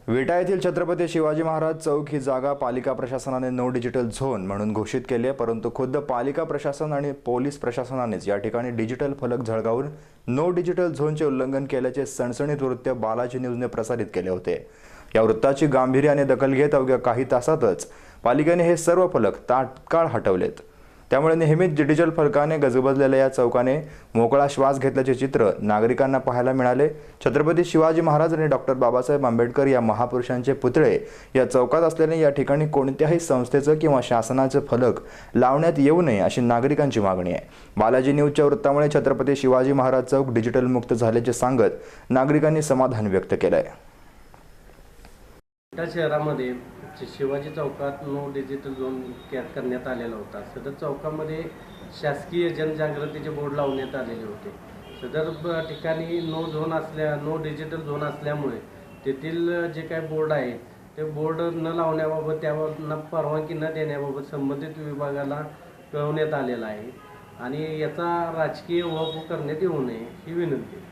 विटा येथील छत्रपती शिवाजी महाराज चौक ही जागा पालिका प्रशासनाने नो डिजिटल झोन म्हणून घोषित केली आहे, परंतु खुद्द पालिका प्रशासन आणि पोलीस प्रशासनानेच या ठिकाणी डिजिटल फलक झळकावून नो डिजिटल झोनचे उल्लंघन केल्याचे सणसणीत वृत्त बालाजी न्यूजने प्रसारित केले होते। या वृत्ताची गांभीर्याने दखल घेत अवघ्या काही तासातच पालिकेने हे सर्व फलक तात्काळ हटवलेत। त्यामुळे नेहमीच डिजिटल फलकाने गजबजलेल्या या चौकाने मोकळा श्वास घेतल्याचे चित्र नागरिकांना पाहायला मिळाले। छत्रपती शिवाजी महाराज आणि डॉक्टर बाबासाहेब आंबेडकर या महापुरुषांचे पुतळे या चौकात असल्याने या ठिकाणी कोणत्याही संस्थेचं किंवा शासनाचे फलक लावण्यात येऊ नये अशी नागरिकांची मागणी आहे। बालाजी न्यूजच्या वृत्तामुळे छत्रपती शिवाजी महाराज चौक डिजिटल मुक्त झाल्याचे सांगत नागरिकांनी समाधान व्यक्त केले आहे। विटा शहरामध्ये शिवाजी चौकात नो डिजिटल झोन करण्यात आलेला होता। सदर चौकामध्ये शासकीय जनजागृतीचे बोर्ड लावण्यात आलेले होते। सदर ठिकाणी नो डिजिटल झोन असल्यामुळे तेथील जे काही बोर्ड आहेत ते बोर्ड न लावण्याबाबत त्यावर परवानगी न देण्याबाबत संबंधित विभागाला कळवण्यात आलेला आहे आणि याचा राजकीय वापर करण्यात येऊ नये ही विनंती।